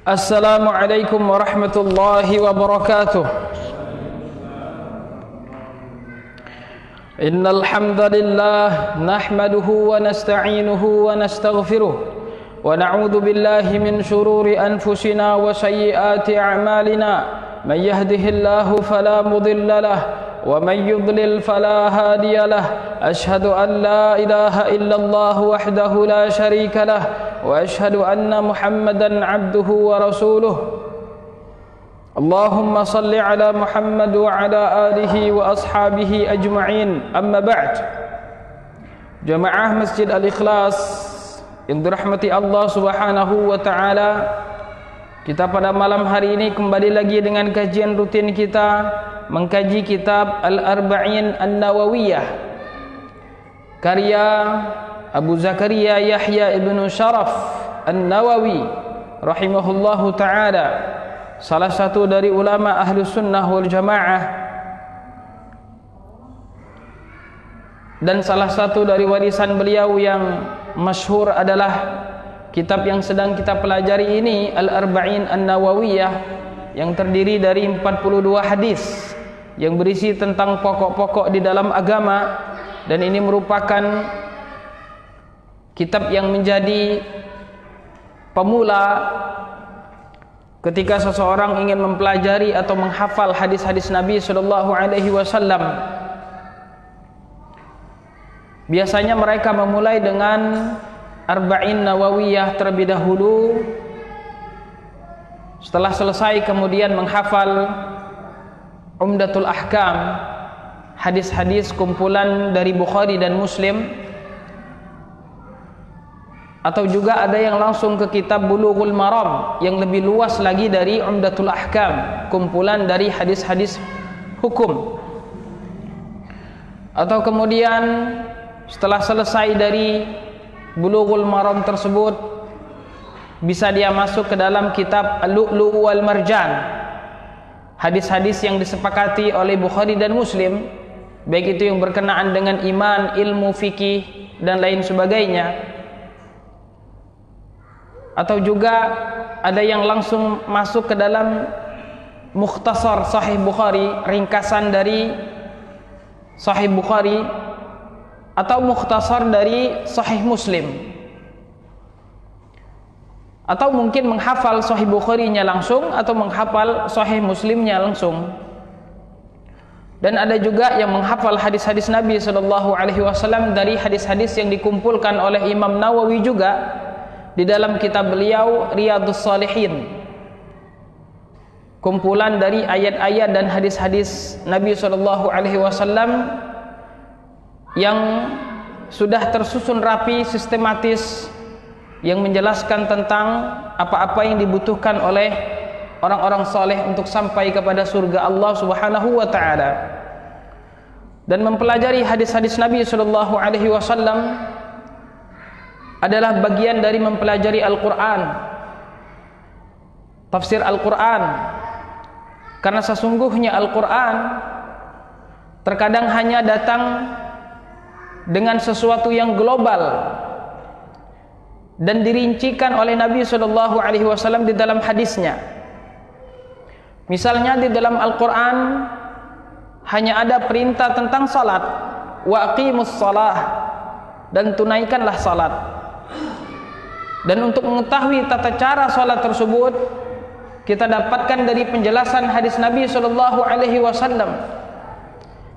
Assalamualaikum warahmatullahi wabarakatuh. Innal hamdalillah nahmaduhu wa nasta'inuhu wa nastaghfiruh wa na'udzu billahi min shururi anfusina wa sayyiati a'malina. Man yahdihillahu fala mudilla lahu wa man yudlil fala hadiya lahu. Ashhadu an la ilaha illallah wahdahu la syarika lahu wa ashhadu anna Muhammadan abduhu wa rasuluh. Allahumma salli ala Muhammad wa ala alihi wa ashabihi ajma'in. Amma ba'd. Jamaah Masjid Al-Ikhlas yang dirahmati Allah Subhanahu wa taala, kita pada malam hari ini kembali lagi dengan kajian rutin kita mengkaji kitab Al-Arba'in An-Nawawiyah karya Abu Zakaria Yahya ibn Sharaf An-Nawawi rahimahullahu ta'ala, salah satu dari ulama Ahlus Sunnah wal Jamaah dan salah satu dari warisan beliau yang masyhur adalah kitab yang sedang kita pelajari ini, Al-Arba'in An-Nawawiyah, yang terdiri dari 42 hadis yang berisi tentang pokok-pokok di dalam agama, dan ini merupakan kitab yang menjadi pemula ketika seseorang ingin mempelajari atau menghafal hadis-hadis Nabi sallallahu alaihi wasallam. Biasanya mereka memulai dengan Arba'in Nawawiyah terlebih dahulu. Setelah selesai kemudian menghafal Umdatul Ahkam, hadis-hadis kumpulan dari Bukhari dan Muslim. Atau juga ada yang langsung ke kitab Bulughul Maram yang lebih luas lagi dari Umdatul Ahkam, kumpulan dari hadis-hadis hukum. Atau kemudian setelah selesai dari Bulughul Maram tersebut, bisa dia masuk ke dalam kitab Al-Lu'lu' wal Marjan, hadis-hadis yang disepakati oleh Bukhari dan Muslim, baik itu yang berkenaan dengan iman, ilmu, fikih dan lain sebagainya. Atau juga ada yang langsung masuk ke dalam Mukhtasar Sahih Bukhari, ringkasan dari Sahih Bukhari, atau Mukhtasar dari Sahih Muslim. Atau mungkin menghafal Sahih Bukhari-nya langsung atau menghafal Sahih Muslim-nya langsung. Dan ada juga yang menghafal hadis-hadis Nabi sallallahu alaihi wasallam dari hadis-hadis yang dikumpulkan oleh Imam Nawawi juga di dalam kitab beliau Riyadhus Shalihin, kumpulan dari ayat-ayat dan hadis-hadis Nabi sallallahu alaihi wasallam yang sudah tersusun rapi, sistematis, yang menjelaskan tentang apa-apa yang dibutuhkan oleh orang-orang saleh untuk sampai kepada surga Allah Subhanahu wa taala. Dan mempelajari hadis-hadis Nabi sallallahu alaihi wasallam adalah bagian dari mempelajari Al-Quran, tafsir Al-Quran, karena sesungguhnya Al-Quran terkadang hanya datang dengan sesuatu yang global dan dirincikan oleh Nabi sallallahu alaihi wasallam di dalam hadisnya. Misalnya di dalam Al-Quran hanya ada perintah tentang salat, wa aqimus shalah, dan tunaikanlah salat. Dan untuk mengetahui tata cara salat tersebut, kita dapatkan dari penjelasan hadis Nabi sallallahu alaihi wasallam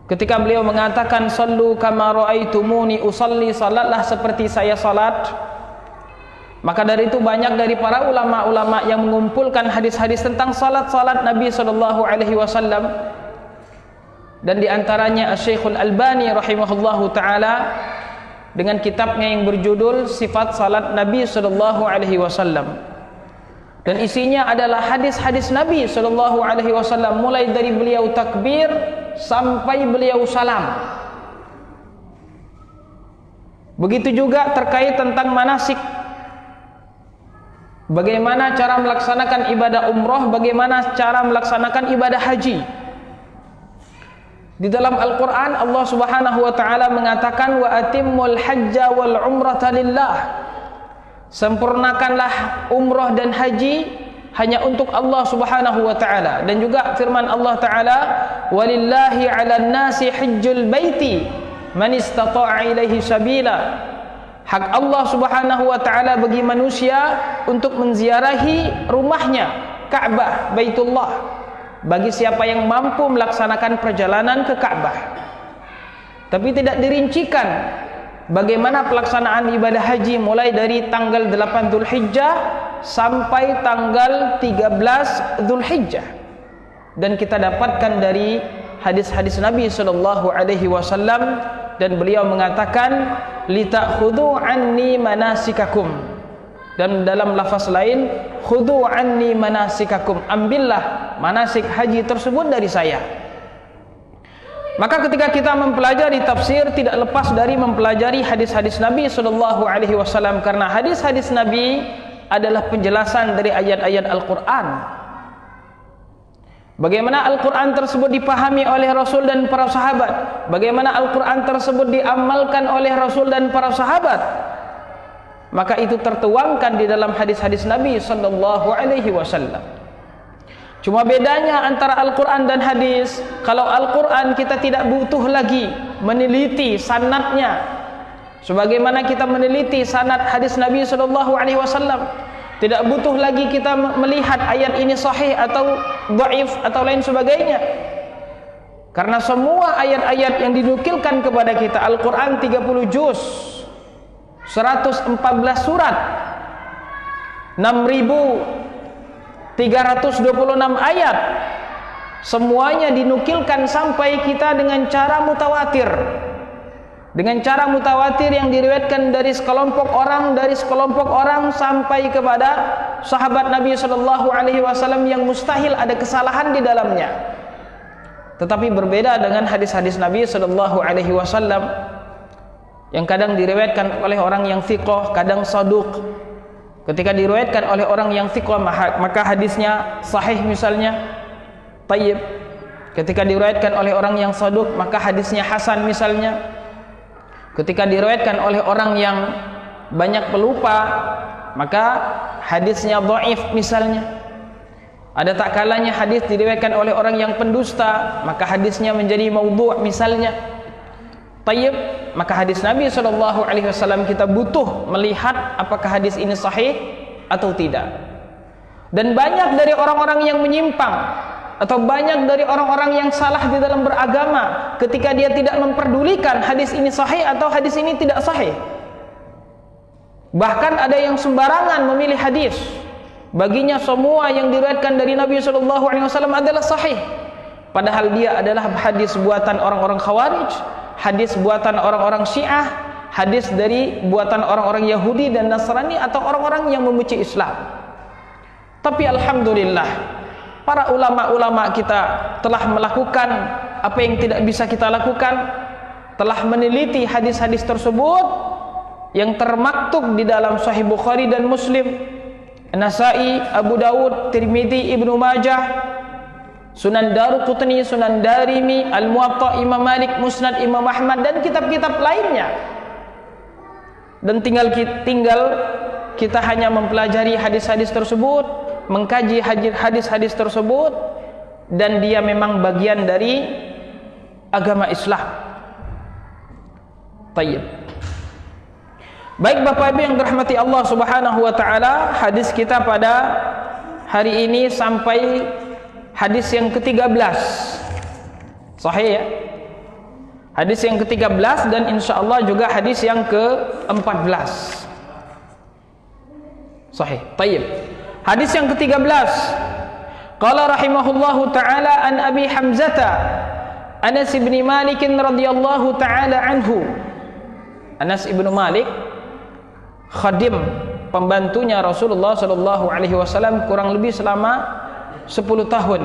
ketika beliau mengatakan, sallu kama raaitumuni usalli, salatlah seperti saya salat. Maka dari itu banyak dari para ulama-ulama yang mengumpulkan hadis-hadis tentang salat-salat Nabi sallallahu alaihi wasallam, dan diantaranya Asy-Syaikh Al-Albani rahimahullahu taala dengan kitabnya yang berjudul Sifat Salat Nabi sallallahu alaihi wasallam. Dan isinya adalah hadis-hadis Nabi sallallahu alaihi wasallam, mulai dari beliau takbir sampai beliau salam. Begitu juga terkait tentang manasik, bagaimana cara melaksanakan ibadah umroh, bagaimana cara melaksanakan ibadah haji. Di dalam Al-Quran Allah Subhanahu wa ta'ala mengatakan, wa atimmul hajja wal umrata lillah, sempurnakanlah umroh dan haji hanya untuk Allah Subhanahu wa taala. Dan juga firman Allah taala, walillahi 'alan nasi hajjul baiti man istata'a ilaihi sabila. Hak Allah Subhanahu wa taala bagi manusia untuk menziarahi rumahnya, Ka'bah, Baitullah, bagi siapa yang mampu melaksanakan perjalanan ke Ka'bah. Tapi tidak dirincikan bagaimana pelaksanaan ibadah haji mulai dari tanggal 8 Dzulhijjah sampai tanggal 13 Dzulhijjah. Dan kita dapatkan dari hadis-hadis Nabi sallallahu alaihi wasallam, dan beliau mengatakan litakhudhu anni manasikakum, dan dalam lafaz lain khudhu anni manasikakum, ambillah manasik haji tersebut dari saya. Maka ketika kita mempelajari tafsir, tidak lepas dari mempelajari hadis-hadis Nabi sallallahu alaihi wasallam, karena hadis-hadis Nabi adalah penjelasan dari ayat-ayat Al-Qur'an. Bagaimana Al-Quran tersebut dipahami oleh Rasul dan para sahabat, bagaimana Al-Quran tersebut diamalkan oleh Rasul dan para sahabat, maka itu tertuangkan di dalam hadis-hadis Nabi sallallahu alaihi wasallam. Cuma bedanya antara Al-Quran dan hadis, kalau Al-Quran kita tidak butuh lagi meneliti sanadnya sebagaimana kita meneliti sanad hadis Nabi sallallahu alaihi wasallam. Tidak butuh lagi kita melihat ayat ini sahih atau dhaif atau lain sebagainya, karena semua ayat-ayat yang dinukilkan kepada kita, Al-Quran 30 juz, 114 surat, 6.326 ayat, semuanya dinukilkan sampai kita dengan cara mutawatir. Dengan cara mutawatir yang diriwayatkan dari sekelompok orang sampai kepada sahabat Nabi sallallahu alaihi wasallam yang mustahil ada kesalahan di dalamnya. Tetapi berbeda dengan hadis-hadis Nabi sallallahu alaihi wasallam yang kadang diriwayatkan oleh orang yang thiqah, kadang saduq. Ketika diriwayatkan oleh orang yang thiqah, maka hadisnya sahih misalnya, thayyib. Ketika diriwayatkan oleh orang yang saduq, maka hadisnya hasan misalnya. Ketika diriwayatkan oleh orang yang banyak pelupa, maka hadisnya dhaif misalnya. Ada tak kalanya hadis diriwayatkan oleh orang yang pendusta, maka hadisnya menjadi maudhu' misalnya. Tayyib, maka hadis Nabi sallallahu alaihi wasallam kita butuh melihat apakah hadis ini sahih atau tidak. Dan banyak dari orang-orang yang menyimpang atau banyak dari orang-orang yang salah di dalam beragama ketika dia tidak memperdulikan hadis ini sahih atau hadis ini tidak sahih. Bahkan ada yang sembarangan memilih hadis, baginya semua yang diriwayatkan dari Nabi sallallahu alaihi wasallam adalah sahih, padahal dia adalah hadis buatan orang-orang Khawarij, hadis buatan orang-orang Syiah, hadis dari buatan orang-orang Yahudi dan Nasrani atau orang-orang yang membenci Islam. Tapi alhamdulillah, para ulama-ulama kita telah melakukan apa yang tidak bisa kita lakukan, telah meneliti hadis-hadis tersebut yang termaktub di dalam Sahih Bukhari dan Muslim, Nasai, Abu Dawud, Tirmidzi, Ibnu Majah, Sunan Daruqutni, Sunan Darimi, Al-Muwatta Imam Malik, Musnad Imam Ahmad, dan kitab-kitab lainnya. Dan tinggal kita hanya mempelajari hadis-hadis tersebut, mengkaji hadis-hadis tersebut, dan dia memang bagian dari agama Islam. Tayyib. Baik Bapak Ibu yang dirahmati Allah Subhanahu wa taala, hadis kita pada hari ini sampai hadis yang ke-13. Sahih ya? Hadis yang ke-13 dan insyaallah juga hadis yang ke-14. Sahih. Tayyib. Hadis yang ke-13. Qala rahimahullahu taala an Abi Hamzata Anas bin Malik radhiyallahu taala anhu. Anas bin Malik khadim, pembantunya Rasulullah sallallahu alaihi wasallam kurang lebih selama 10 tahun.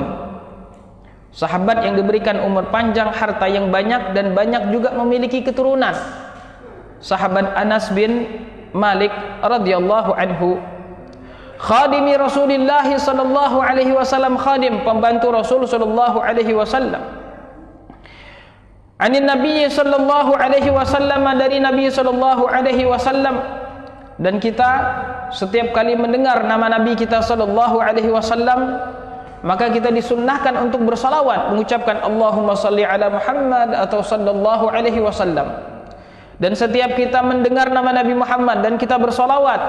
Sahabat yang diberikan umur panjang, harta yang banyak, dan banyak juga memiliki keturunan. Sahabat Anas bin Malik radhiyallahu anhu, khadimi Rasulullah sallallahu alaihi wasallam, khadim, pembantu Rasul sallallahu alaihi wasallam. Anin Nabi sallallahu alaihi wasallam, dari Nabi sallallahu alaihi wasallam. Dan kita setiap kali mendengar nama Nabi kita sallallahu alaihi wasallam, maka kita disunnahkan untuk bersalawat, mengucapkan Allahumma salli ala Muhammad atau sallallahu alaihi wasallam. Dan setiap kita mendengar nama Nabi Muhammad dan kita bersalawat,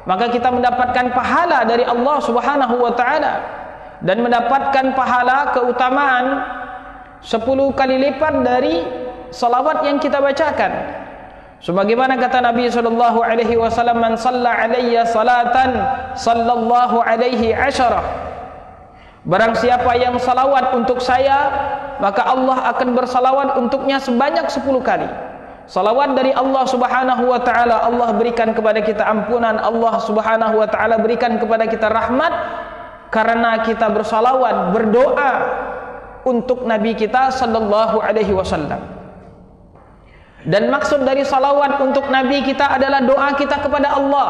maka kita mendapatkan pahala dari Allah Subhanahu wa taala dan mendapatkan pahala keutamaan 10 kali lipat dari salawat yang kita bacakan. Sebagaimana kata Nabi sallallahu alaihi wasallam, "Man shalla alayya salatan sallallahu alaihi asyarah." Barang siapa yang salawat untuk saya, maka Allah akan bersalawat untuknya sebanyak 10 kali. Salawat dari Allah Subhanahu wa taala, Allah berikan kepada kita ampunan, Allah Subhanahu wa taala berikan kepada kita rahmat karena kita bersalawat, berdoa untuk Nabi kita sallallahu alaihi wasallam. Dan maksud dari salawat untuk Nabi kita adalah doa kita kepada Allah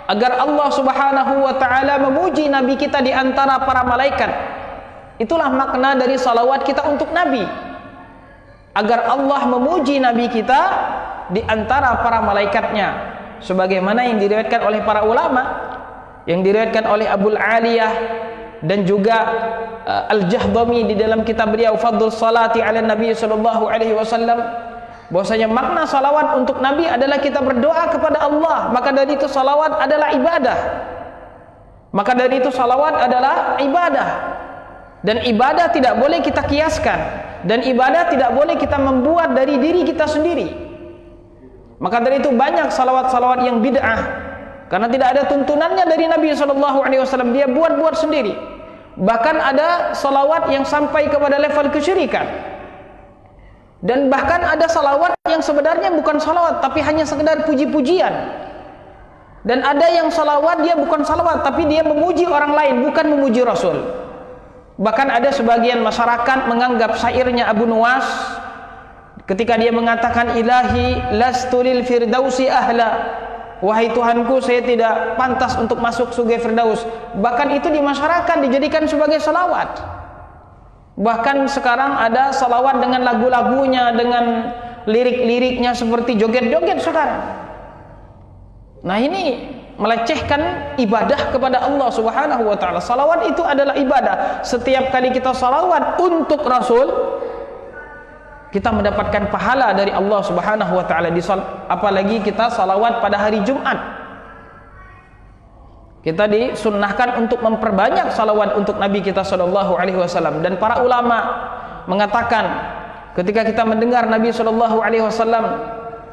agar Allah Subhanahu wa taala memuji Nabi kita di antara para malaikat. Itulah makna dari salawat kita untuk Nabi, agar Allah memuji Nabi kita di antara para malaikatnya, sebagaimana yang diriwayatkan oleh para ulama, yang diriwayatkan oleh Abul Aliyah dan juga Al-Jahdami di dalam kitab beliau Fadlus Salati ala Nabi sallallahu alaihi wasallam, bahwasanya makna salawat untuk Nabi adalah kita berdoa kepada Allah. Maka dari itu salawat adalah ibadah. Maka dari itu salawat adalah ibadah. Dan ibadah tidak boleh kita kiaskan, dan ibadah tidak boleh kita membuat dari diri kita sendiri. Maka dari itu banyak salawat-salawat yang bid'ah, karena tidak ada tuntunannya dari Nabi SAW. Dia buat-buat sendiri. Bahkan ada salawat yang sampai kepada level kesyirikan. Dan bahkan ada salawat yang sebenarnya bukan salawat, tapi hanya sekedar puji-pujian. Dan ada yang salawat dia bukan salawat, tapi dia memuji orang lain, bukan memuji Rasul. Bahkan ada sebagian masyarakat menganggap syairnya Abu Nuwas ketika dia mengatakan, "Ilahi lastu lil firdausi ahla." Wahai Tuhanku, saya tidak pantas untuk masuk surga Firdaus. Bahkan itu di masyarakat dijadikan sebagai salawat. Bahkan sekarang ada salawat dengan lagu-lagunya, dengan lirik-liriknya seperti joget-joget sekarang. Nah, ini melecehkan ibadah kepada Allah Subhanahu wa taala. Salawat itu adalah ibadah. Setiap kali kita salawat untuk Rasul, kita mendapatkan pahala dari Allah Subhanahu wa taala. Apalagi kita salawat pada hari Jumat. Kita disunnahkan untuk memperbanyak salawat untuk Nabi kita sallallahu alaihi wasallam. Dan para ulama mengatakan, ketika kita mendengar Nabi sallallahu alaihi wasallam,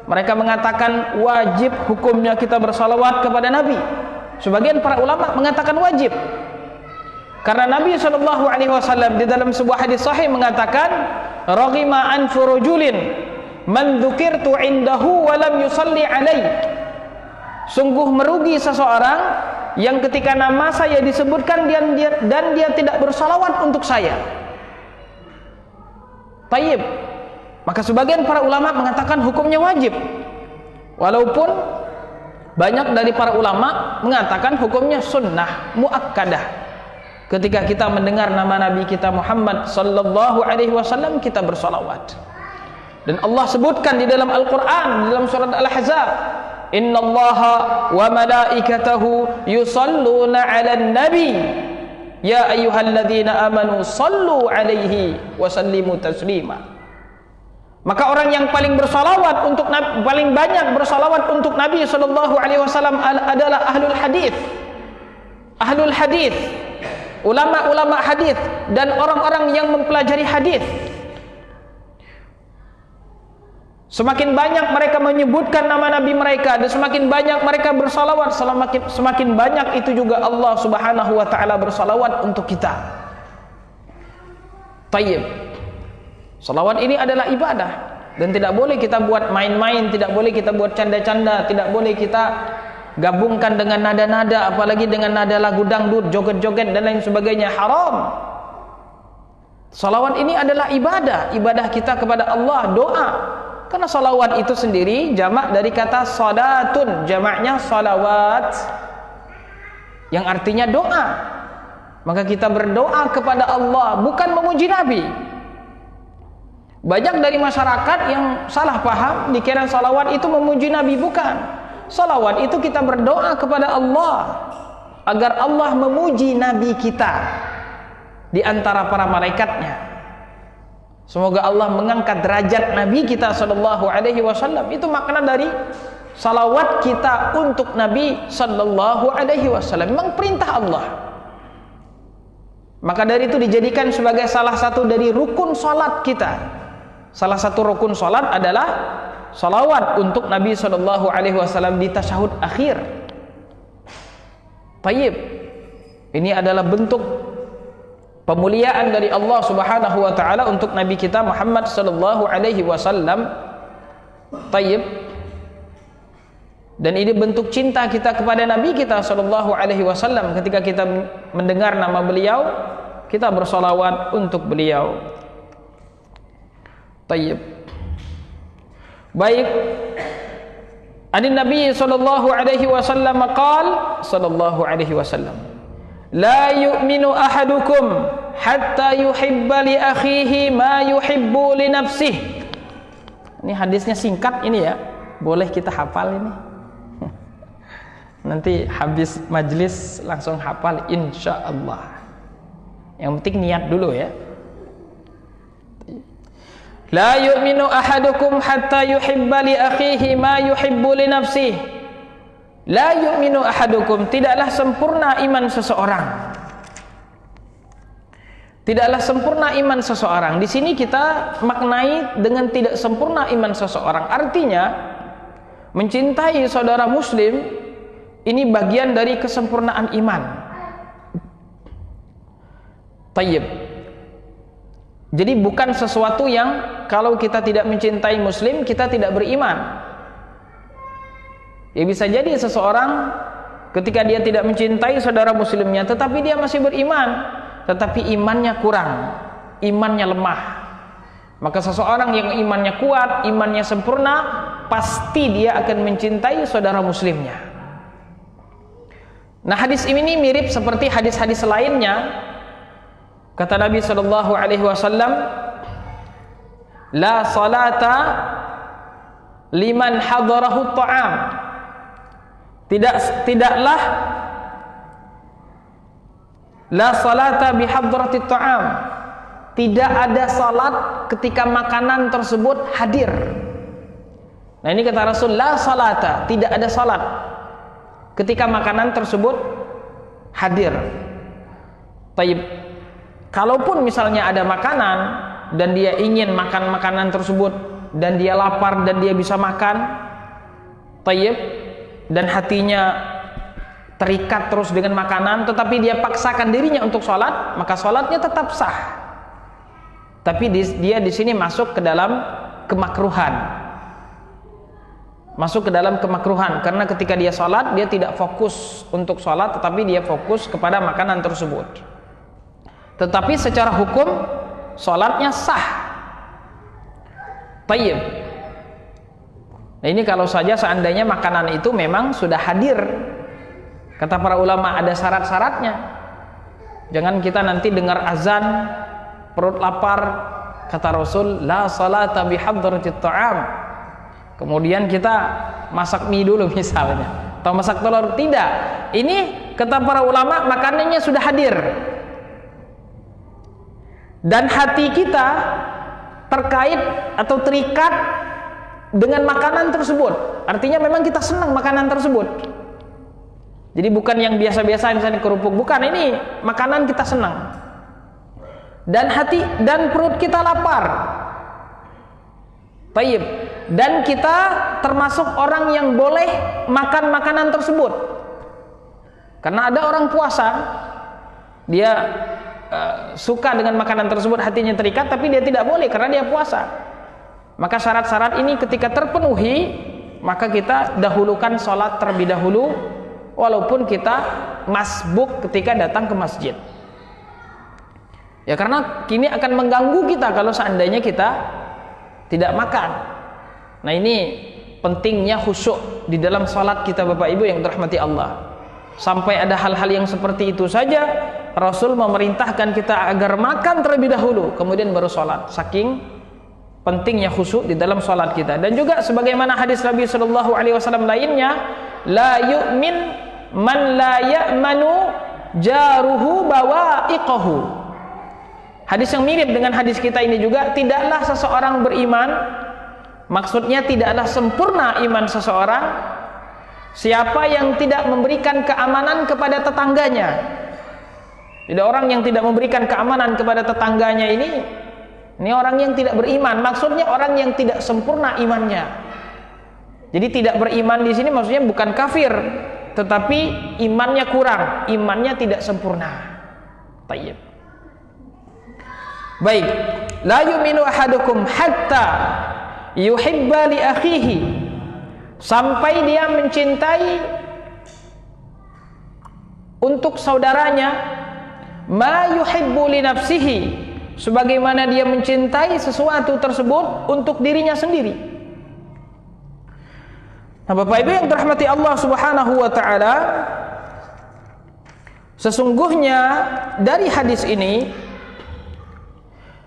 mereka mengatakan wajib hukumnya kita bersalawat kepada Nabi. Sebagian para ulama mengatakan wajib, karena Nabi sallallahu alaihi wasallam di dalam sebuah hadis sahih mengatakan, "Raghima an furujulin man dzukirtu indahu wa lam yusalli alaihi." Sungguh merugi seseorang yang ketika nama saya disebutkan dan dia tidak bersalawat untuk saya. Tayyib. Maka sebagian para ulama mengatakan hukumnya wajib, walaupun banyak dari para ulama mengatakan hukumnya sunnah muakkadah. Ketika kita mendengar nama Nabi kita Muhammad sallallahu alaihi wasallam, kita bersalawat. Dan Allah sebutkan di dalam Al-Quran, di dalam surat Al-Ahzab, "Innallaha wa malaikatahu yusalluna 'alan nabi ya ayyuhalladzina amanu sallu 'alaihi wa sallimu taslima." Maka orang yang paling bersalawat untuk paling banyak bersalawat untuk Nabi sallallahu alaihi wasallam adalah ahlul hadis. Ahlul hadis, ulama-ulama hadis dan orang-orang yang mempelajari hadis. Semakin banyak mereka menyebutkan nama Nabi mereka dan semakin banyak mereka bersalawat, semakin banyak itu juga Allah Subhanahu wa taala bersalawat untuk kita. Tayyib. Salawat ini adalah ibadah dan tidak boleh kita buat main-main, tidak boleh kita buat canda-canda, tidak boleh kita gabungkan dengan nada-nada, apalagi dengan nada lagu dangdut, joget-joget dan lain sebagainya. Haram. Salawat ini adalah ibadah kita kepada Allah, doa. Karena salawat itu sendiri jamak dari kata salatun, jamaknya salawat, yang artinya doa. Maka kita berdoa kepada Allah, bukan memuji Nabi. Banyak dari masyarakat yang salah paham, dikira salawat itu memuji Nabi, bukan. Salawat itu kita berdoa kepada Allah agar Allah memuji Nabi kita di antara para malaikatnya. Semoga Allah mengangkat derajat Nabi kita sallallahu alaihi wasallam. Itu makna dari salawat kita untuk Nabi sallallahu alaihi wasallam. Memang perintah Allah. Maka dari itu dijadikan sebagai salah satu dari rukun salat kita. Salah satu rukun salat adalah salawat untuk Nabi sallallahu alaihi wasallam di tasyahud akhir. Tayyib. Ini adalah bentuk pemuliaan dari Allah Subhanahu wa taala untuk Nabi kita Muhammad sallallahu alaihi wasallam. Tayyib. Dan ini bentuk cinta kita kepada Nabi kita sallallahu alaihi wasallam. Ketika kita mendengar nama beliau, kita bersolawat untuk beliau. Tayyib. Baik. An Nabi sallallahu alaihi wasallam qala sallallahu alaihi wasallam, la yu'minu ahadukum hatta yuhibba li akhihi ma yuhibbu li nafsihi. Ini hadisnya singkat ini ya. Boleh kita hafal ini. Nanti habis majlis langsung hafal insyaallah. Yang penting niat dulu ya. La yu'minu ahadukum hatta yuhibba li akhihi ma yuhibbu li nafsihi. La yu'minu ahadukum, tidaklah sempurna iman seseorang. Tidaklah sempurna iman seseorang. Di sini kita maknai dengan tidak sempurna iman seseorang. Artinya mencintai saudara muslim ini bagian dari kesempurnaan iman. Tayyib. Jadi bukan sesuatu yang kalau kita tidak mencintai muslim kita tidak beriman. Ya bisa jadi seseorang ketika dia tidak mencintai saudara muslimnya tetapi dia masih beriman, tetapi imannya kurang, imannya lemah. Maka seseorang yang imannya kuat, imannya sempurna, pasti dia akan mencintai saudara muslimnya. Nah, hadis ini mirip seperti hadis-hadis lainnya. Kata Nabi sallallahu alaihi wasallam, la salata liman hadarahu ta'am. Tidaklah la salata bi hadrati ta'am. Tidak ada salat ketika makanan tersebut hadir. Nah, ini kata Rasul, la salata, tidak ada salat ketika makanan tersebut hadir. Tayyib. Kalaupun misalnya ada makanan dan dia ingin makan makanan tersebut dan dia lapar dan dia bisa makan, tayyib, dan hatinya terikat terus dengan makanan tetapi dia paksakan dirinya untuk sholat, maka sholatnya tetap sah. Tapi dia di sini masuk ke dalam kemakruhan. Masuk ke dalam kemakruhan karena ketika dia sholat dia tidak fokus untuk sholat tetapi dia fokus kepada makanan tersebut. Tetapi secara hukum sholatnya sah. Tayyib. Nah, ini kalau saja seandainya makanan itu memang sudah hadir. Kata para ulama ada syarat-syaratnya. Jangan kita nanti dengar azan perut lapar, kata Rasul la salata bihadratit ta'am, kemudian kita masak mie dulu misalnya atau masak telur. Tidak, ini kata para ulama makanannya sudah hadir dan hati kita terkait atau terikat dengan makanan tersebut. Artinya memang kita senang makanan tersebut. Jadi bukan yang biasa-biasa misalnya kerupuk, bukan, ini makanan kita senang. Dan hati dan perut kita lapar. Tayyib. Dan kita termasuk orang yang boleh makan makanan tersebut. Karena ada orang puasa, dia suka dengan makanan tersebut, hatinya terikat, tapi dia tidak boleh karena dia puasa. Maka syarat-syarat ini ketika terpenuhi, maka kita dahulukan sholat terlebih dahulu, walaupun kita masbuk ketika datang ke masjid. Ya karena kini akan mengganggu kita kalau seandainya kita tidak makan. Nah, ini pentingnya khusyuk di dalam salat kita Bapak Ibu yang dirahmati Allah. Sampai ada hal-hal yang seperti itu saja Rasul memerintahkan kita agar makan terlebih dahulu kemudian baru salat. Saking pentingnya khusyuk di dalam salat kita. Dan juga sebagaimana hadis Nabi sallallahu alaihi wasallam lainnya, la yu'min man la ya'manu jaruhu bawa'iqahu. Hadis yang mirip dengan hadis kita ini juga, tidaklah seseorang beriman, maksudnya tidaklah sempurna iman seseorang siapa yang tidak memberikan keamanan kepada tetangganya. Jadi orang yang tidak memberikan keamanan kepada tetangganya ini orang yang tidak beriman, maksudnya orang yang tidak sempurna imannya. Jadi tidak beriman di sini maksudnya bukan kafir, tetapi imannya kurang, imannya tidak sempurna. Tayyib. Baik, la yu'minu ahadukum hatta yuhibba li akhihi, sampai dia mencintai untuk saudaranya ma yuhibbu li nafsihi, sebagaimana dia mencintai sesuatu tersebut untuk dirinya sendiri. Nah, Bapak Ibu yang dirahmati Allah Subhanahu wa taala, sesungguhnya dari hadis ini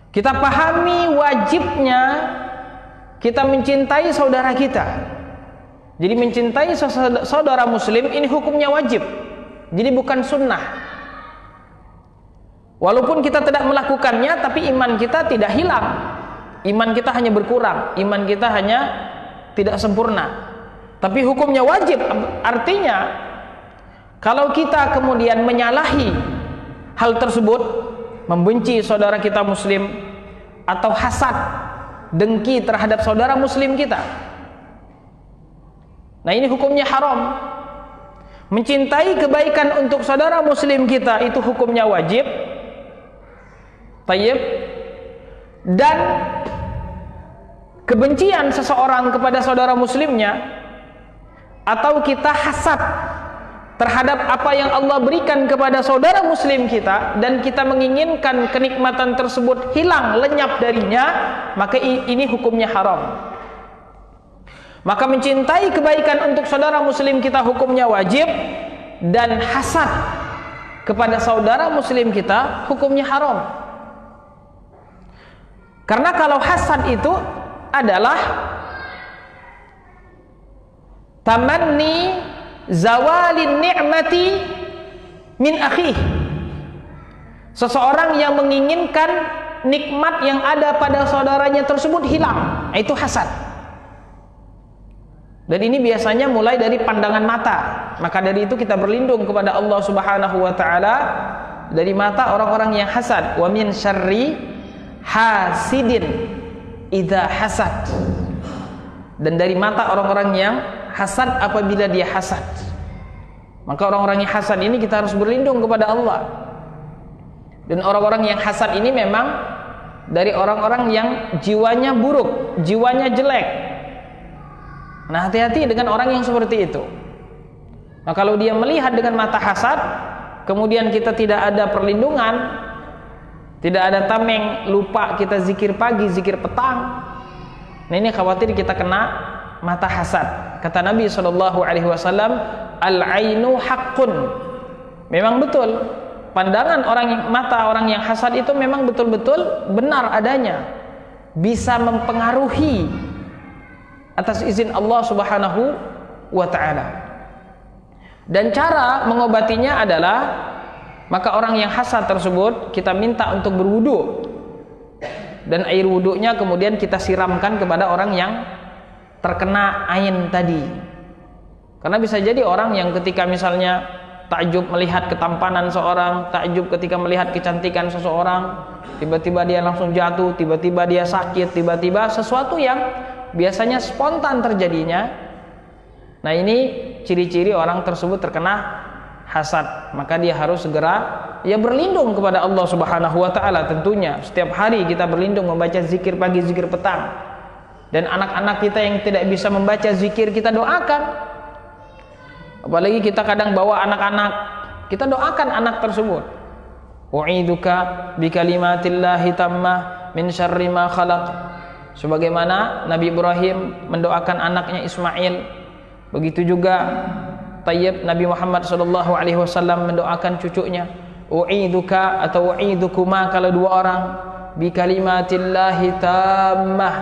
kita pahami wajibnya kita mencintai saudara kita. Jadi mencintai saudara muslim ini hukumnya wajib, jadi bukan sunnah. Walaupun kita tidak melakukannya, tapi iman kita tidak hilang, iman kita hanya berkurang, iman kita hanya tidak sempurna, tapi hukumnya wajib. Artinya kalau kita kemudian menyalahi hal tersebut, membenci saudara kita muslim atau hasad, dengki terhadap saudara muslim kita, nah ini hukumnya haram. Mencintai kebaikan untuk saudara muslim kita itu hukumnya wajib. Tayyib. Dan kebencian seseorang kepada saudara muslimnya, atau kita hasad terhadap apa yang Allah berikan kepada saudara muslim kita dan kita menginginkan kenikmatan tersebut hilang, lenyap darinya, maka ini hukumnya haram. Maka mencintai kebaikan untuk saudara muslim kita hukumnya wajib, dan hasad kepada saudara muslim kita hukumnya haram. Karena kalau hasad itu adalah tamanni zawalin ni'mati min akhih, seseorang yang menginginkan nikmat yang ada pada saudaranya tersebut hilang, itu hasad. Dan ini biasanya mulai dari pandangan mata. Maka dari itu kita berlindung kepada Allah Subhanahu wa taala dari mata orang-orang yang hasad. Wa min syarri hasidin idza hasad. Dan dari mata orang-orang yang hasad apabila dia hasad. Maka orang-orang yang hasad ini kita harus berlindung kepada Allah. Dan orang-orang yang hasad ini memang dari orang-orang yang jiwanya buruk, jiwanya jelek. Nah, hati-hati dengan orang yang seperti itu. Nah, kalau dia melihat dengan mata hasad, kemudian kita tidak ada perlindungan, tidak ada tameng, lupa kita zikir pagi, zikir petang. Nah, ini khawatir kita kena mata hasad. Kata Nabi SAW, al-ainu haqqun. Memang betul, pandangan mata orang yang hasad itu memang betul-betul benar adanya, bisa mempengaruhi atas izin Allah Subhanahu wa ta'ala. Dan cara mengobatinya adalah, maka orang yang hasad tersebut kita minta untuk berwudu, dan air wudunya kemudian kita siramkan kepada orang yang terkena ain tadi. Karena bisa jadi orang yang ketika misalnya takjub melihat ketampanan seorang, takjub ketika melihat kecantikan seseorang, tiba-tiba dia langsung jatuh, tiba-tiba dia sakit, tiba-tiba sesuatu yang biasanya spontan terjadinya. Nah, ini ciri-ciri orang tersebut terkena hasad. Maka dia harus segera berlindung kepada Allah Subhanahu wa ta'ala. Tentunya setiap hari kita berlindung, membaca zikir pagi, zikir petang. Dan anak-anak kita yang tidak bisa membaca zikir, kita doakan. Apalagi kita kadang bawa anak-anak, kita doakan anak tersebut. U'iduka bikalimatillahi tammah min syarri ma khalaq. Sebagaimana Nabi Ibrahim mendoakan anaknya Ismail, begitu juga Tayyib Nabi Muhammad SAW mendoakan cucunya. U'iduka atau u'idukuma kalau dua orang, bi kalimatillahi tammah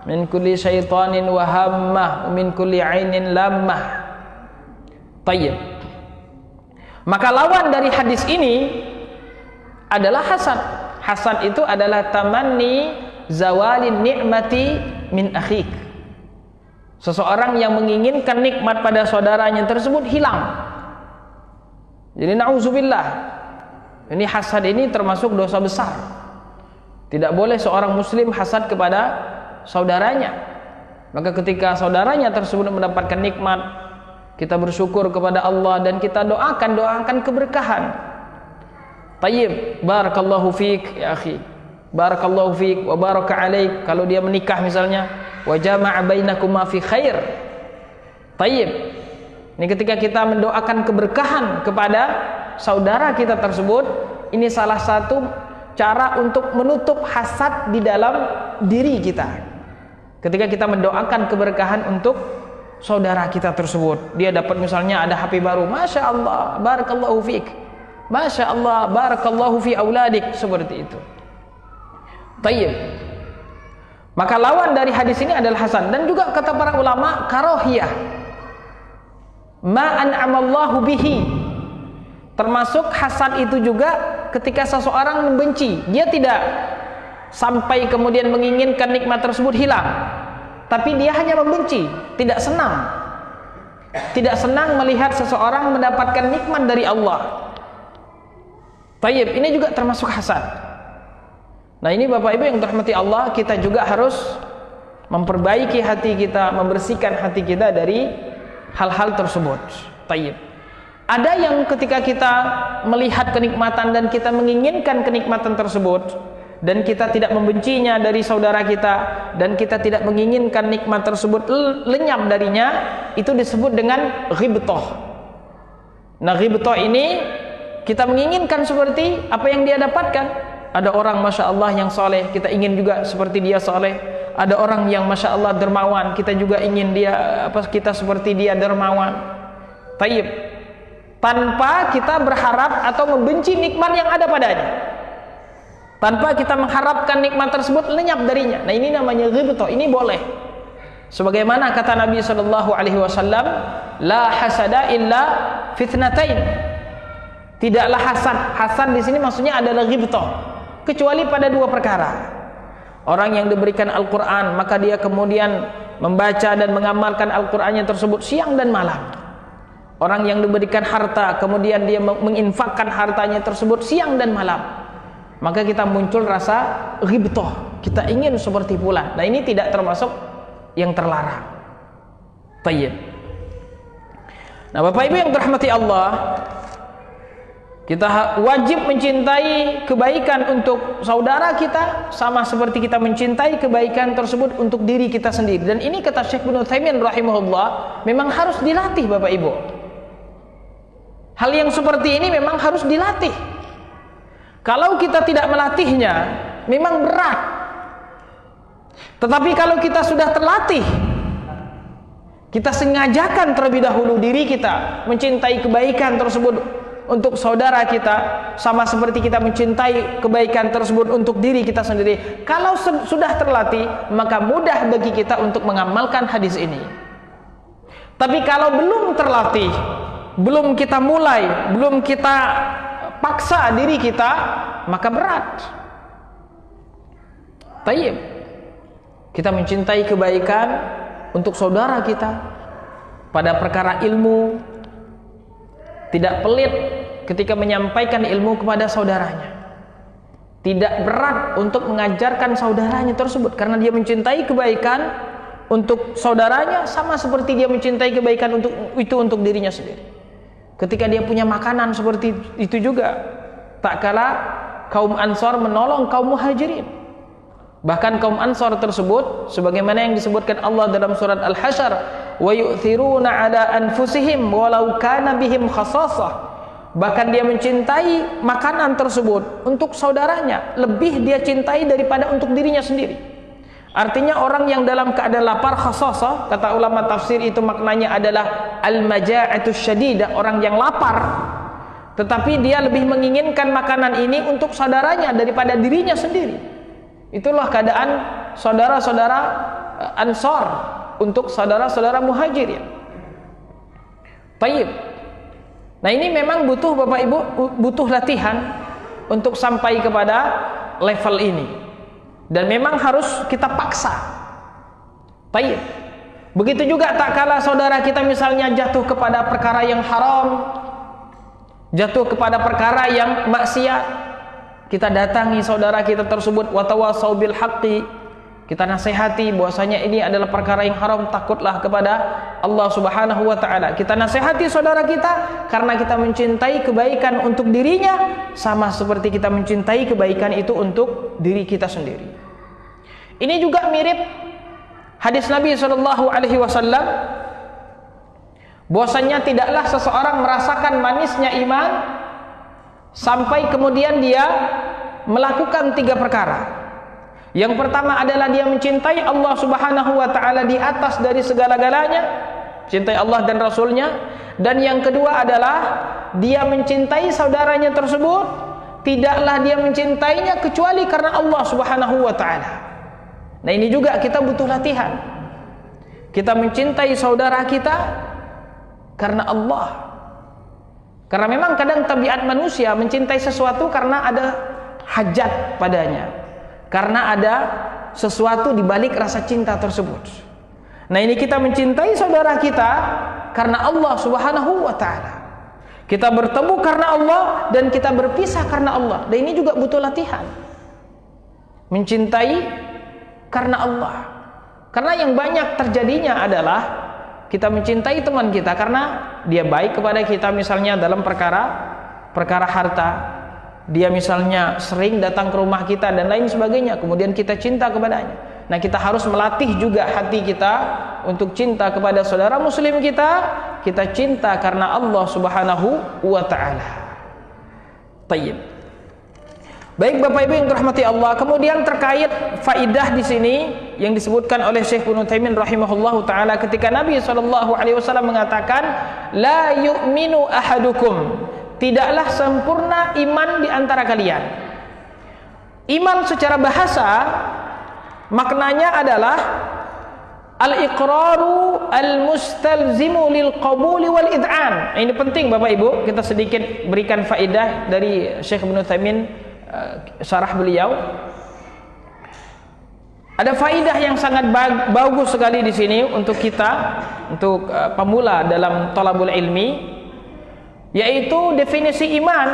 min kulli syaitanin wa hammah min kulli ainin lammah. Tayyib. Maka lawan dari hadis ini adalah hasad. Hasad itu adalah tamanni zawalin ni'mati min akhik. Seseorang yang menginginkan nikmat pada saudaranya tersebut hilang. Jadi na'udzubillah. Ini hasad ini termasuk dosa besar. Tidak boleh seorang muslim hasad kepada saudaranya. Maka ketika saudaranya tersebut mendapatkan nikmat, kita bersyukur kepada Allah dan kita doakan keberkahan. Tayyib, barakallahu fiik ya akhi. Barakallahu fiik wa baraka alaik. Kalau dia menikah misalnya, wa jama'a bainakuma fi khair. Tayyib. Ini ketika kita mendoakan keberkahan kepada saudara kita tersebut, ini salah satu cara untuk menutup hasad di dalam diri kita. Ketika kita mendoakan keberkahan untuk saudara kita tersebut, dia dapat misalnya ada HP baru, Masya Allah, barakallahu fiik, Masya Allah, barakallahu fi auladik, seperti itu. Tayyib. Maka lawan dari hadis ini adalah hasad. Dan juga kata para ulama, karohiyah, ma an'amallahu bihi. Termasuk hasad itu juga ketika seseorang membenci, dia tidak sampai kemudian menginginkan nikmat tersebut hilang, tapi dia hanya membenci, tidak senang. Tidak senang melihat seseorang mendapatkan nikmat dari Allah. Tayyib, ini juga termasuk hasad. Nah, ini Bapak Ibu yang dirahmati Allah, kita juga harus memperbaiki hati kita, membersihkan hati kita dari hal-hal tersebut. Tayyib. Ada yang ketika kita melihat kenikmatan dan kita menginginkan kenikmatan tersebut, dan kita tidak membencinya dari saudara kita, dan kita tidak menginginkan nikmat tersebut lenyap darinya, itu disebut dengan ghibthah. Nah, ghibthah ini kita menginginkan seperti apa yang dia dapatkan. Ada orang Masya Allah yang soleh, kita ingin juga seperti dia soleh. Ada orang yang Masya Allah dermawan, kita juga ingin kita seperti dia dermawan. Tayyib. Tanpa kita berharap atau membenci nikmat yang ada padanya, tanpa kita mengharapkan nikmat tersebut lenyap darinya. Nah, ini namanya ghibthah. Ini boleh. Sebagaimana kata Nabi SAW, la hasada illa fitnatain. Tidaklah hasad. Hasad di sini maksudnya adalah ghibthah, kecuali pada dua perkara. Orang yang diberikan Al-Quran, maka dia kemudian membaca dan mengamalkan Al-Qurannya tersebut siang dan malam. Orang yang diberikan harta, kemudian dia menginfakkan hartanya tersebut siang dan malam, maka kita muncul rasa ghibthah, kita ingin seperti pula. Nah, ini tidak termasuk yang terlarang. Tayyib. Nah, Bapak Ibu yang dirahmati Allah, kita wajib mencintai kebaikan untuk saudara kita sama seperti kita mencintai kebaikan tersebut untuk diri kita sendiri. Dan ini kata Syekh Ibnu Utsaimin rahimahullah, memang harus dilatih Bapak Ibu. Hal yang seperti ini memang harus dilatih. Kalau kita tidak melatihnya, memang berat. Tetapi kalau kita sudah terlatih, kita sengajakan terlebih dahulu diri kita mencintai kebaikan tersebut untuk saudara kita, sama seperti kita mencintai kebaikan tersebut untuk diri kita sendiri. Kalau sudah terlatih, maka mudah bagi kita untuk mengamalkan hadis ini. Tapi kalau belum terlatih, belum kita mulai, belum kita paksa diri kita, maka berat. Tayyib. Kita mencintai kebaikan untuk saudara kita pada perkara ilmu, tidak pelit ketika menyampaikan ilmu kepada saudaranya, tidak berat untuk mengajarkan saudaranya tersebut, karena dia mencintai kebaikan untuk saudaranya sama seperti dia mencintai kebaikan untuk dirinya sendiri. Ketika dia punya makanan seperti itu juga, tak kala kaum Ansor menolong kaum Muhajirin. Bahkan kaum Ansor tersebut, sebagaimana yang disebutkan Allah dalam surat Al-Hasyr, wa yu'thiruna ala anfusihim walau kana bihim khasasah. Bahkan dia mencintai makanan tersebut untuk saudaranya, lebih dia cintai daripada untuk dirinya sendiri. Artinya orang yang dalam keadaan lapar, khasasah, kata ulama tafsir itu maknanya adalah al-maja'atus syadidah, orang yang lapar, tetapi dia lebih menginginkan makanan ini untuk saudaranya daripada dirinya sendiri. Itulah keadaan saudara-saudara Ansar untuk saudara-saudara Muhajirin. Taib. Nah, ini memang butuh Bapak Ibu, butuh latihan untuk sampai kepada level ini. Dan memang harus kita paksa. Taib. Begitu juga tak kala saudara kita misalnya jatuh kepada perkara yang haram, jatuh kepada perkara yang maksiat, kita datangi saudara kita tersebut, watawasau bil haqqi, kita nasihati bahwasanya ini adalah perkara yang haram, takutlah kepada Allah Subhanahu wa taala. Kita nasihati saudara kita karena kita mencintai kebaikan untuk dirinya, sama seperti kita mencintai kebaikan itu untuk diri kita sendiri. Ini juga mirip hadis Nabi sallallahu alaihi wasallam bahwasanya tidaklah seseorang merasakan manisnya iman sampai kemudian dia melakukan 3 perkara. Yang pertama adalah dia mencintai Allah Subhanahu wa taala di atas dari segala-galanya, cintai Allah dan Rasulnya. Dan yang kedua adalah dia mencintai saudaranya tersebut, tidaklah dia mencintainya kecuali karena Allah Subhanahu wa taala. Nah, ini juga kita butuh latihan. Kita mencintai saudara kita karena Allah. Karena memang kadang tabiat manusia mencintai sesuatu karena ada hajat padanya, karena ada sesuatu di balik rasa cinta tersebut. Nah, ini kita mencintai saudara kita karena Allah Subhanahu wa taala. Kita bertemu karena Allah dan kita berpisah karena Allah. Dan ini juga butuh latihan. Mencintai karena Allah. Karena yang banyak terjadinya adalah kita mencintai teman kita karena dia baik kepada kita, misalnya dalam perkara harta. Dia misalnya sering datang ke rumah kita dan lain sebagainya, kemudian kita cinta kepadanya. Nah, kita harus melatih juga hati kita untuk cinta kepada saudara muslim kita. Kita cinta karena Allah Subhanahu wa taala. Tayyib. Baik Bapak Ibu yang dirahmati Allah, kemudian terkait faidah di sini yang disebutkan oleh Syekh Ibnu Taimin rahimahullahu taala ketika Nabi sallallahu alaihi wasallam mengatakan la yu'minu ahadukum, tidaklah sempurna iman di antara kalian. Iman secara bahasa maknanya adalah al-iqraru al-mustalzimu lil qabuli wal id'an. Ini penting Bapak Ibu, kita sedikit berikan faidah dari Syekh Ibnu Taimin, syarah beliau. Ada faidah yang sangat bagus sekali di sini untuk kita, untuk pemula dalam thalabul ilmi, yaitu definisi iman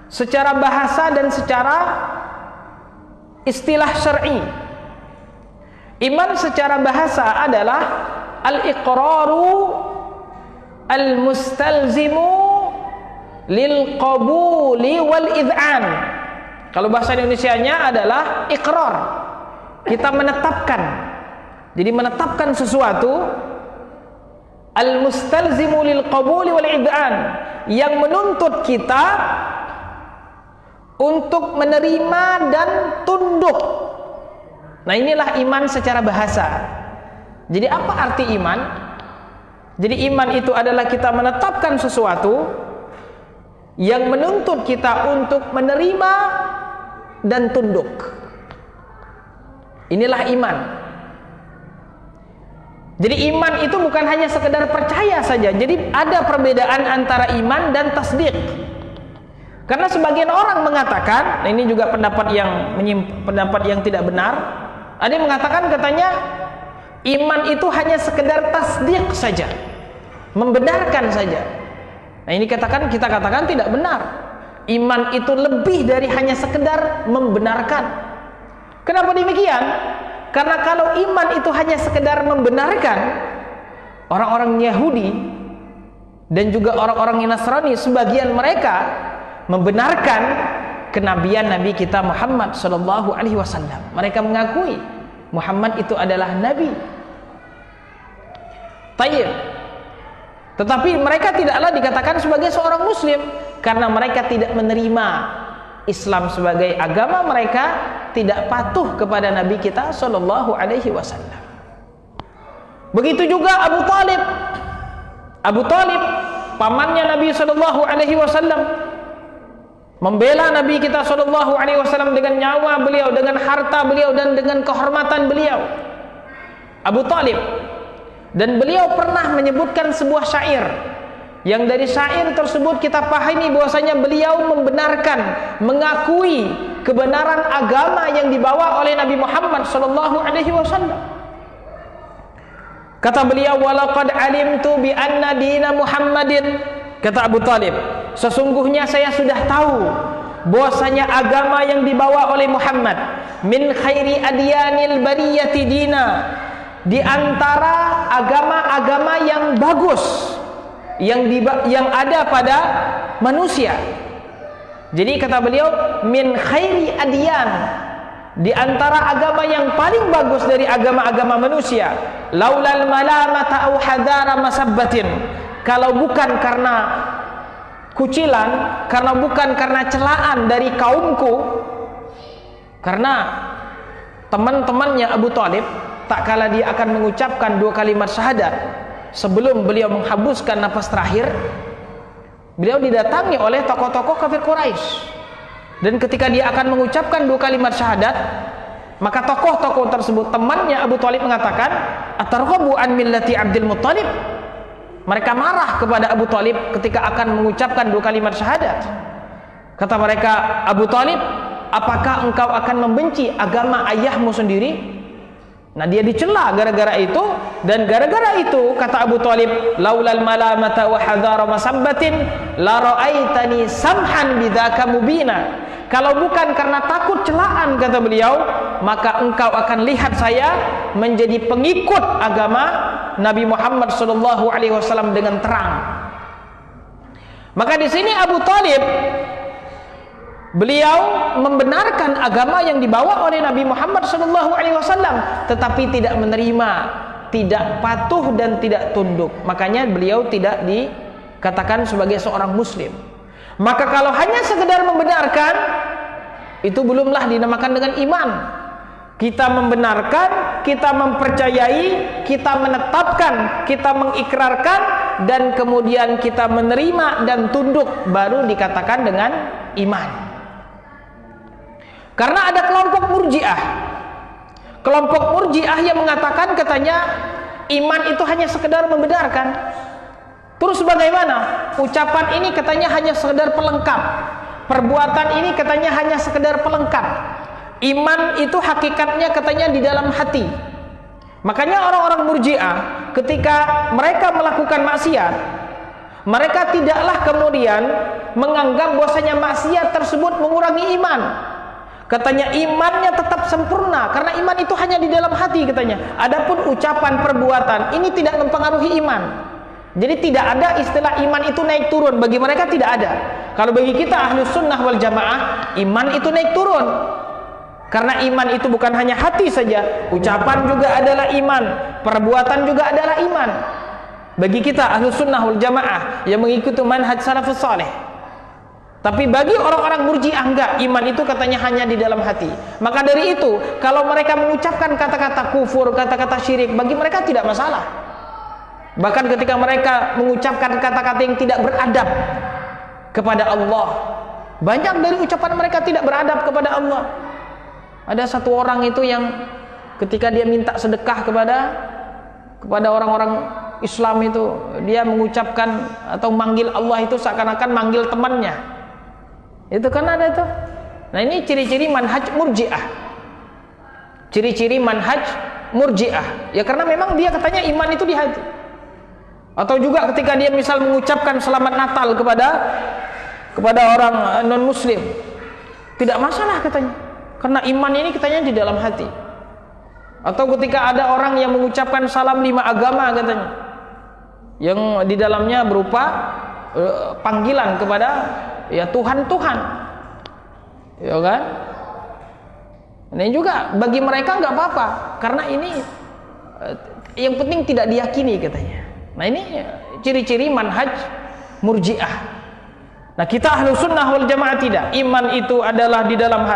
secara bahasa dan secara istilah syar'i. Iman secara bahasa adalah al-iqraru al-mustalzimu lil qabuli wal id'an. Kalau bahasa Indonesianya adalah ikrar. Kita menetapkan. Jadi menetapkan sesuatu al-mustalzimu lil qabuli wal id'an, yang menuntut kita untuk menerima dan tunduk. Nah, inilah iman secara bahasa. Jadi apa arti iman? Jadi iman itu adalah kita menetapkan sesuatu yang menuntut kita untuk menerima dan tunduk. Inilah iman. Jadi iman itu bukan hanya sekedar percaya saja. Jadi ada perbedaan antara iman dan tasdik. Karena sebagian orang mengatakan, nah ini juga pendapat yang tidak benar. Ada yang mengatakan, katanya iman itu hanya sekedar tasdik saja, membenarkan saja. Nah, ini kita katakan tidak benar. Iman itu lebih dari hanya sekedar membenarkan. Kenapa demikian? Karena kalau iman itu hanya sekedar membenarkan, orang-orang Yahudi dan juga orang-orang Nasrani, sebagian mereka membenarkan kenabian Nabi kita Muhammad sallallahu alaihi wasallam. Mereka mengakui Muhammad itu adalah nabi. Tayyib. Tetapi mereka tidaklah dikatakan sebagai seorang muslim karena mereka tidak menerima Islam sebagai agama, mereka tidak patuh kepada Nabi kita sallallahu alaihi wasallam. Begitu juga Abu Talib. Abu Talib pamannya Nabi sallallahu alaihi wasallam. membela Nabi kita SAW dengan nyawa beliau, dengan harta beliau, dan dengan kehormatan beliau, Abu Talib. Dan beliau pernah menyebutkan sebuah syair, yang dari syair tersebut kita pahami bahwasanya beliau membenarkan, mengakui kebenaran agama yang dibawa oleh Nabi Muhammad SAW. Kata beliau, walaqad alimtu bi anna dina Muhammadin, kata Abu Talib, sesungguhnya saya sudah tahu bahwasanya agama yang dibawa oleh Muhammad, min khairi adyanil bariyati dina, di antara agama-agama yang bagus yang ada pada manusia. Jadi kata beliau, min khairi adyan, di antara agama yang paling bagus dari agama-agama manusia, laulal malamata au hadara masabbatin, kalau bukan karena kucilan, karena bukan karena celaan dari kaumku, karena teman-temannya Abu Talib, tak kala dia akan mengucapkan 2 kalimat syahadat sebelum beliau menghembuskan nafas terakhir, beliau didatangi oleh tokoh-tokoh kafir Quraisy. Dan ketika dia akan mengucapkan 2 kalimat syahadat, maka tokoh-tokoh tersebut, temannya Abu Talib, mengatakan, atarghabu an millati Abdul Muttalib. Mereka marah kepada Abu Talib ketika akan mengucapkan 2 kalimat syahadat. Kata mereka, Abu Talib, apakah engkau akan membenci agama ayahmu sendiri? Nah, dia dicela gara-gara itu. Dan gara-gara itu, kata Abu Talib, laulal malamata wa hadhara masabbatin la ra'aitani samhan bidzaka mubina. Kalau bukan karena takut celaan, kata beliau, maka engkau akan lihat saya menjadi pengikut agama Nabi Muhammad SAW dengan terang. Maka di sini Abu Talib, beliau membenarkan agama yang dibawa oleh Nabi Muhammad SAW, tetapi tidak menerima, tidak patuh dan tidak tunduk. Makanya beliau tidak dikatakan sebagai seorang muslim. Maka kalau hanya sekedar membenarkan, itu belumlah dinamakan dengan iman. Kita membenarkan, kita mempercayai, kita menetapkan, kita mengikrarkan, dan kemudian kita menerima dan tunduk, baru dikatakan dengan iman. Karena ada kelompok Murji'ah. Kelompok Murji'ah yang mengatakan, katanya iman itu hanya sekedar membenarkan. Terus bagaimana? Ucapan ini katanya hanya sekedar pelengkap. Perbuatan ini katanya hanya sekedar pelengkap. Iman itu hakikatnya katanya di dalam hati. Makanya orang-orang Murji'ah ketika mereka melakukan maksiat, mereka tidaklah kemudian menganggap bahwasanya maksiat tersebut mengurangi iman. Katanya imannya tetap sempurna karena iman itu hanya di dalam hati katanya. Adapun ucapan, perbuatan ini tidak mempengaruhi iman. Jadi tidak ada istilah iman itu naik turun. Bagi mereka tidak ada. Kalau bagi kita Ahlus Sunnah wal Jamaah, iman itu naik turun. Karena iman itu bukan hanya hati saja, ucapan juga adalah iman, perbuatan juga adalah iman. Bagi kita Ahlus Sunnah wal Jamaah yang mengikuti manhaj salafus saleh. Tapi bagi orang-orang Murji'ah enggak, iman itu katanya hanya di dalam hati. Maka dari itu, kalau mereka mengucapkan kata-kata kufur, kata-kata syirik, bagi mereka tidak masalah. Bahkan ketika mereka mengucapkan kata-kata yang tidak beradab kepada Allah, banyak dari ucapan mereka tidak beradab kepada Allah. Ada satu orang itu yang ketika dia minta sedekah kepada orang-orang Islam itu, dia mengucapkan atau manggil Allah itu seakan-akan manggil temannya. Itu kan ada tuh. Nah, ini ciri-ciri manhaj Murji'ah. Ciri-ciri manhaj Murji'ah. Ya karena memang dia katanya iman itu di hati. Atau juga ketika dia misal mengucapkan selamat Natal kepada orang non muslim, tidak masalah katanya, karena iman ini katanya di dalam hati. Atau ketika ada orang yang mengucapkan salam 5 agama katanya, yang di dalamnya berupa panggilan kepada ya Tuhan, ya kan? Ini juga bagi mereka nggak apa-apa, karena ini yang penting tidak diyakini katanya. Nah, ini ciri-ciri manhaj Murji'ah. Nah, kita Ahlus Sunnah wal Jamaah tidak. Iman itu adalah di dalam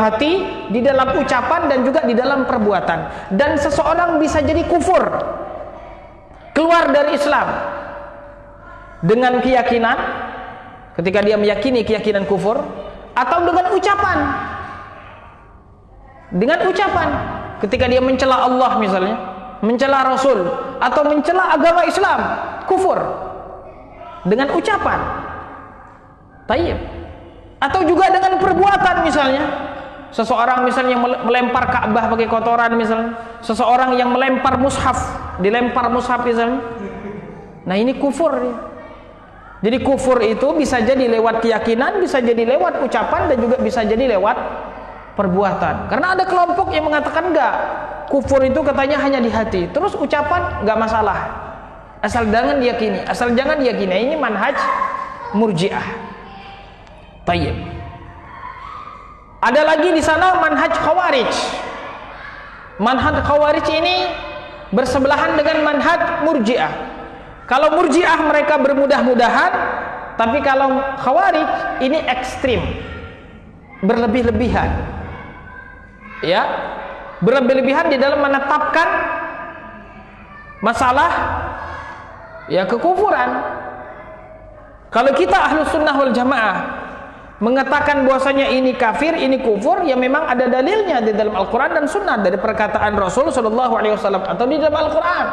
hati, di dalam ucapan, dan juga di dalam perbuatan. Dan seseorang bisa jadi kufur, keluar dari Islam dengan keyakinan ketika dia meyakini keyakinan kufur, atau dengan ucapan. Dengan ucapan ketika dia mencela Allah misalnya, mencela Rasul, atau mencela agama Islam, kufur dengan ucapan. Tayyib. Atau juga dengan perbuatan misalnya, seseorang misalnya melempar Ka'bah pakai kotoran misalnya, seseorang yang melempar mushaf, dilempar mushaf misalnya. Nah, ini kufur ya. Jadi kufur itu bisa jadi lewat keyakinan, bisa jadi lewat ucapan, dan juga bisa jadi lewat perbuatan. Karena ada kelompok yang mengatakan enggak, kufur itu katanya hanya di hati, terus ucapan enggak masalah, asal jangan diyakini, asal jangan diyakini. Ini manhaj Murji'ah. Tayyib. Ada lagi di sana manhaj Khawarij. Manhaj Khawarij ini bersebelahan dengan manhaj Murji'ah. Kalau Murji'ah mereka bermudah-mudahan, tapi kalau Khawarij ini ekstrim, berlebih-lebihan. Ya, berlebih-lebihan di dalam menetapkan masalah ya kekufuran. Kalau kita Ahlus Sunnah wal Jamaah mengatakan bahwasanya ini kafir, ini kufur, ya memang ada dalilnya di dalam Al-Quran dan Sunnah, dari perkataan Rasul Shallallahu Alaihi Wasallam atau di dalam Al-Quran.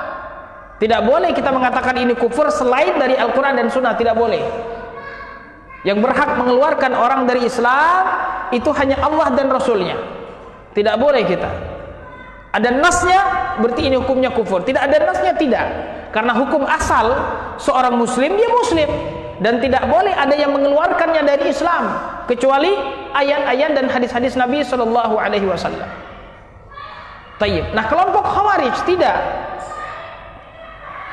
Tidak boleh kita mengatakan ini kufur selain dari Al-Quran dan Sunnah, tidak boleh. Yang berhak mengeluarkan orang dari Islam itu hanya Allah dan Rasulnya. Tidak boleh kita. Ada nasnya, berarti ini hukumnya kufur. Tidak ada nasnya, tidak. Karena hukum asal seorang muslim, dia muslim. Dan tidak boleh ada yang mengeluarkannya dari Islam, kecuali ayat-ayat dan hadis-hadis Nabi Shallallahu Alaihi Wasallam. Tayyib. Nah, kelompok Khawarij tidak.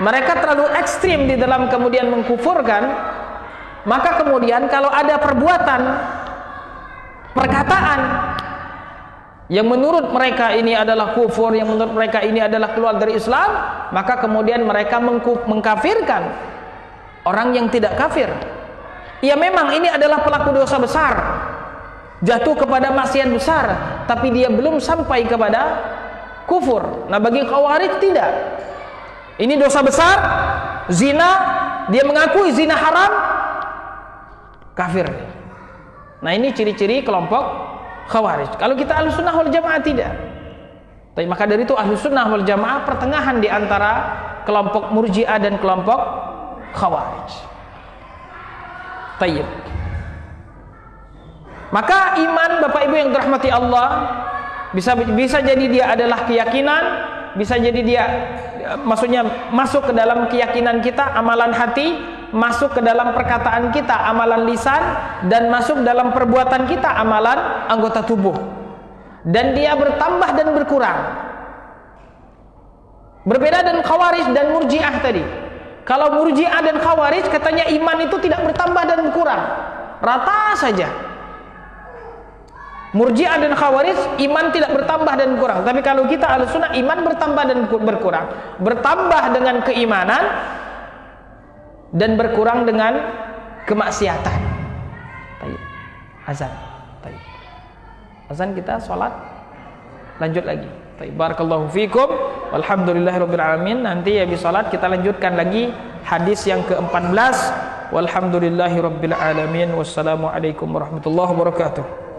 Mereka terlalu ekstrim di dalam kemudian mengkufurkan. Maka kemudian kalau ada perbuatan, perkataan yang menurut mereka ini adalah kufur, yang menurut mereka ini adalah keluar dari Islam, maka kemudian mereka mengkafirkan orang yang tidak kafir. Ya memang ini adalah pelaku dosa besar, jatuh kepada maksiat besar, tapi dia belum sampai kepada kufur. Nah, bagi Khawarij tidak. Ini dosa besar, zina, dia mengakui zina haram, kafir. Nah, ini ciri-ciri kelompok Khawarij. Kalau kita Ahlus Sunnah wal Jamaah tidak. Tapi maka dari itu Ahlus Sunnah wal Jamaah pertengahan di antara kelompok Murji'ah dan kelompok Khawarij. Tayyib. Maka iman Bapak Ibu yang dirahmati Allah bisa jadi dia adalah keyakinan, bisa jadi dia maksudnya masuk ke dalam keyakinan kita, amalan hati, masuk ke dalam perkataan kita, amalan lisan, dan masuk dalam perbuatan kita, amalan anggota tubuh. Dan dia bertambah dan berkurang. Berbeda dengan Khawarij dan Murji'ah tadi. Kalau Murji'ah dan Khawarij katanya iman itu tidak bertambah dan berkurang, rata saja. Murji'ah dan Khawarij iman tidak bertambah dan berkurang. Tapi kalau kita Ahlus Sunnah, iman bertambah dan berkurang. Bertambah dengan keimanan dan berkurang dengan kemaksiatan. Tayyib. Azan. Tayyib. Azan kita sholat, lanjut lagi. Tayyib. Barakallahu fikum. Walhamdulillahirabbil alamin. Nanti habis sholat kita lanjutkan lagi hadis yang ke-14. Walhamdulillahirabbil alamin. Wassalamualaikum warahmatullahi wabarakatuh.